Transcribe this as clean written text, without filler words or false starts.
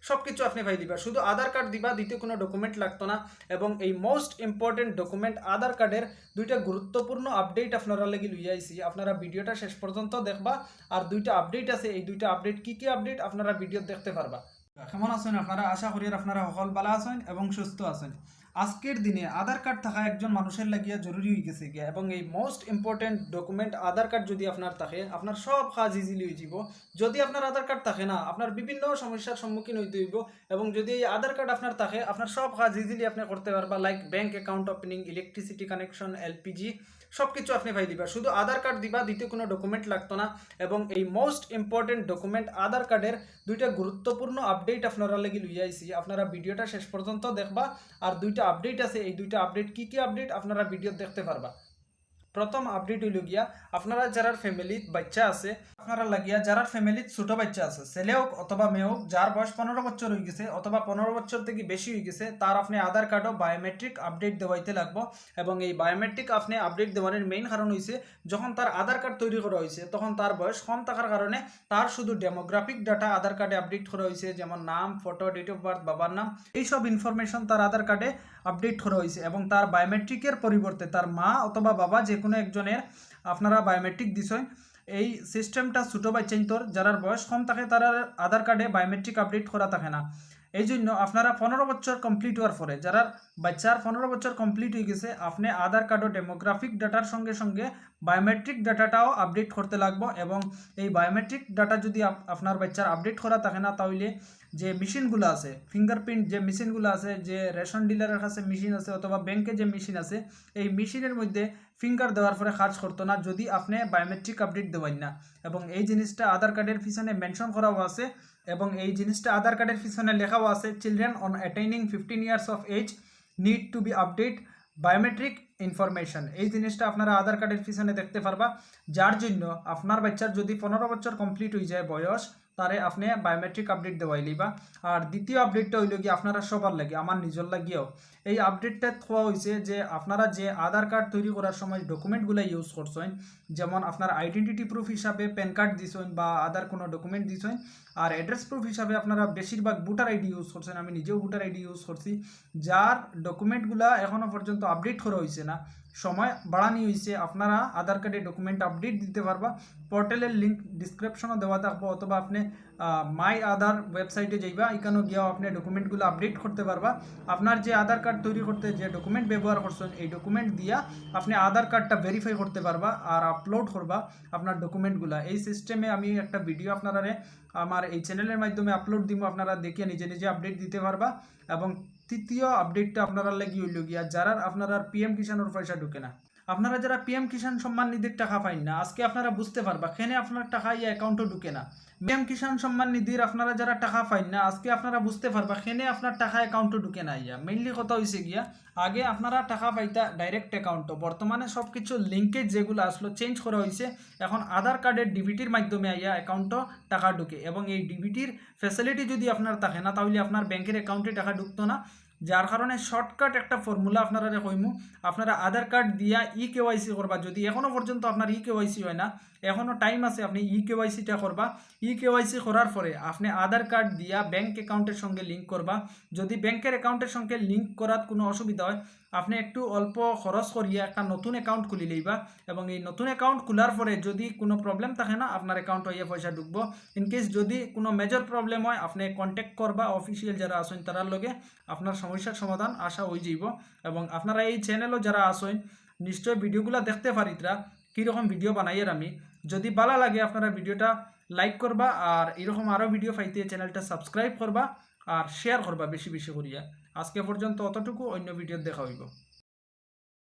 সব কিছু আপনি পাই দিবা। শুধু আধার কার্ড দিবা, দ্বিতীয় কোনো ডকুমেন্ট লাগতো না। এবং এই মোস্ট ইম্পর্টেন্ট ডকুমেন্ট আধার কার্ডের দুইটা গুরুত্বপূর্ণ আপডেট আপনারা লাগি লইয়া আইছি। আপনারা ভিডিওটা শেষ পর্যন্ত দেখবা। আর দুইটা আপডেট আছে, এই দুইটা আপডেট কি কি আপডেট আপনারা ভিডিও দেখতে পারবা। কেমন আছেন আপনারা? আশা করি আপনারা সকল ভালো আছেন এবং সুস্থ আছেন। আজকের দিনে আধার কার্ড থাকা একজন মানুষের লাগিয়া জরুরি হয়ে গেছে গিয়া, এবং এই মোস্ট ইম্পর্টেন্ট ডকুমেন্ট আধার কার্ড যদি আপনার থাকে, আপনার সব কাজ ইজিলি হয়ে যাব। যদি আপনার আধার কার্ড থাকে না, আপনার বিভিন্ন সমস্যার সম্মুখীন হইতে হইব। এবং যদি এই আধার কার্ড আপনার থাকে, আপনার সব কাজ ইজিলি আপনি করতে পারবা। Like bank account opening, electricity connection, LPG, সব কিছু আপনি পাই দিবা। শুধু আধার কার্ড দিবা, দ্বিতীয় কোনো ডকুমেন্ট লাগতো না। এবং এই মোস্ট ইম্পর্টেন্ট ডকুমেন্ট আধার কার্ডের দুইটা গুরুত্বপূর্ণ আপডেট আপনারা লাগি লইয়া আইছি। আপনারা ভিডিওটা শেষ পর্যন্ত দেখবা। আর দুইটা আপডেট আছে, এই দুইটা আপডেট কি কি আপডেট আপনারা ভিডিও দেখতে পারবা। প্রথম আপডেট হইল গিয়া, আপনারা যারা ফ্যামিলিত বাচ্চা আছে, আপনারা লাগিয়া যারা ফ্যামিলিত ছোট বাচ্চা আছে, ছেলে হোক অথবা মেয়ে হোক, যার বয়স 15 বছর হয়ে গেছে অথবা 15 বছর থেকে বেশি হয়ে গেছে, তার আপনি আধার কার্ডও বায়োমেট্রিক আপডেট দেওয়াইতে লাগবো। এবং এই বায়োমেট্রিক আপনি আপডেট দেওয়ার মেইন কারণ হয়েছে, যখন তার আধার কার্ড তৈরি করা হয়েছে তখন তার বয়স কম থাকার কারণে তার শুধু ডেমোগ্রাফিক ডাটা আধার কার্ডে আপডেট করা হয়েছে, যেমন নাম, ফটো, ডেট অফ বার্থ, বাবার নাম, এইসব ইনফরমেশন তার আধার কার্ডে আপডেট করা হয়েছে। এবং তার বায়োমেট্রিকের পরিবর্তে তার মা অথবা বাবা যে কোনো একজনের আপনারা বায়োমেট্রিক দিছেন। এই সিস্টেমটা ছোটো বাচ্চাইন্তর যারা বয়স কম থাকে তারা আধার কার্ডে বায়োমেট্রিক আপডেট করা থাকে না। এই জন্য আপনারা 15 বছর কমপ্লিট হওয়ার পরে, যারা বাচ্চার 15 বছর কমপ্লিট হয়ে গেছে, আপনি আধার কার্ডও ডেমোগ্রাফিক ডাটার সঙ্গে সঙ্গে বায়োমেট্রিক ডাটাটাও আপডেট করতে লাগবো। এবং এই বায়োমেট্রিক ডাটা যদি আপনার বাচ্চার আপডেট করা থাকে না, তাহলে যে মেশিনগুলো আছে, ফিঙ্গারপ্রিন্ট যে মেশিনগুলো আছে, যে রেশন ডিলারের কাছে মেশিন আছে অথবা ব্যাংকে যে মেশিন আছে, এই মেশিনের মধ্যে ফিঙ্গার দেওয়ার পরে কাজ করতো না যদি আপনি বায়োমেট্রিক আপডেট দেবেন না। এবং এই জিনিসটা আধার কার্ডের পিছনে মেনশন করাও আছে। এবং এই জিনিসটা আধার কার্ডের পিছনে লেখাও আছে, children on attaining 15 years of age need to be update biometric information. এই জিনিসটা আপনারা আধার কার্ডের পিছনে দেখতে পারবা। যার জন্য আপনার বাচ্চার যদি 15 বছর কমপ্লিট হয়ে যায় বয়স, তারে আপনি বায়োমেট্রিক আপডেট দেওয়াই লিবা। আর দ্বিতীয় আপডেটটা হইল কি, আপনারা সবার লাগে, আমার নিজের লাগিয়েও এই আপডেটটা হওয়া হয়েছে যে আপনারা যে আধার কার্ড তৈরি করার সময় ডকুমেন্টগুলো ইউজ করছেন, যেমন আপনার আইডেন্টিটি প্রুফ হিসাবে প্যান কার্ড দিছেন বা আধার কোনো ডকুমেন্ট দিছেন, আর অ্যাড্রেস প্রুফ হিসাবে আপনারা বেশিরভাগ ভোটার আইডি ইউজ করছেন। আমি নিজেও ভোটার আইডি ইউজ করছি। যার ডকুমেন্টগুলো এখনও পর্যন্ত আপডেট করা হয়েছে না, সময় বাড়ানি হয়েছে, আপনারা আধার কার্ডে ডকুমেন্ট আপডেট দিতে পারবা। পোর্টালের লিঙ্ক ডিসক্রিপশনও দেওয়া থাকবো, অথবা আপনি মাই আধার ওয়েবসাইটে যাইবা, এখানেও গিয়েও আপনি ডকুমেন্টগুলো আপডেট করতে পারবা। আপনার যে আধার কার্ড তৈরি করতে যে ডকুমেন্ট ব্যবহার করছেন, এই ডকুমেন্ট দিয়া আপনি আধার কার্ডটা ভেরিফাই করতে পারবা আর আপলোড করবা আপনার ডকুমেন্টগুলো। এই সিস্টেমে আমি একটা ভিডিও আপনারা আমার এই চ্যানেলের মাধ্যমে আপলোড দিব, আপনারা দেখিয়ে নিজে নিজে আপডেট দিতে পারবা। এবং তৃতীয় আপডেটটা আপনারা লাগি হইল গিয়া, যারা আপনারা পিএম কিষানের পয়সা ঢুকে না, আপনারা যারা পিএম কিষাণ সম্মান নিধির টাকা পাইন না, আজকে আপনারা বুঝতে পারবা কেন আপনার টাকা এই অ্যাকাউন্টে ঢুকে না। পিএম কিষাণ সম্মান নিধির আপনারা যারা টাকা পাইন না, আজকে আপনারা বুঝতে পারবা কেন আপনার টাকা অ্যাকাউন্টে ঢুকে না। ইয়া মেইনলি কথা হয়েছে গিয়া, আগে আপনারা টাকা পাইতা ডাইরেক্ট অ্যাকাউন্টে, বর্তমানে সব কিছু লিঙ্কেজ যেগুলো আসলো চেঞ্জ করা হয়েছে। এখন আধার কার্ডের ডিবিটির মাধ্যমে আইয়া অ্যাকাউন্টে টাকা ঢুকে। এবং এই ডিবিটির ফ্যাসিলিটি যদি আপনার থাকে না, তাহলে আপনার ব্যাংকের অ্যাকাউন্টে টাকা ঢুকতো না। যার কারণে শর্টকাট একটা ফর্মুলা আপনারা কইমু, আপনারা আধার কার্ড দিয়া কেওয়াইসি করবা। যদি এখনও পর্যন্ত আপনার কেওয়াইসি হয় না, এখনও টাইম আছে, আপনি কেওয়াইসিটা করবা। কেওয়াইসি করার পরে আপনি আধার কার্ড দিয়া ব্যাংক অ্যাকাউন্টের সঙ্গে লিঙ্ক করবা। যদি ব্যাংকের অ্যাকাউন্টের সঙ্গে লিঙ্ক করার কোনো অসুবিধা হয়, আপনি একটু অল্প খরচ করিয়া একটা নতুন অ্যাকাউন্ট খুলি লইবা। এবং এই নতুন অ্যাকাউন্ট খোলার পরে যদি কোনো প্রবলেম থাকে না, আপনার অ্যাকাউন্ট হইয়া পয়সা ঢুকবো। ইনকেস যদি কোনো মেজর প্রবলেম হয়, আপনি কন্ট্যাক্ট করবা অফিসিয়াল যারা আসেন তারার লগে, আপনার সমস্যার সমাধান আশা হয়ে যাইব। এবং আপনারা এই চ্যানেলও যারা আসেন, নিশ্চয় ভিডিওগুলো দেখতে পারিতরা কীরকম ভিডিও বানাইয়ের আমি। যদি ভালো লাগে আপনারা ভিডিওটা লাইক করবা, আর এরকম আরও ভিডিও পাইতে চ্যানেলটা সাবস্ক্রাইব করবা আর শেয়ার করবা বেশি বেশি করিয়া। আজকে পর্যন্ত অতটুকু, অন্য ভিডিও দেখা হইব।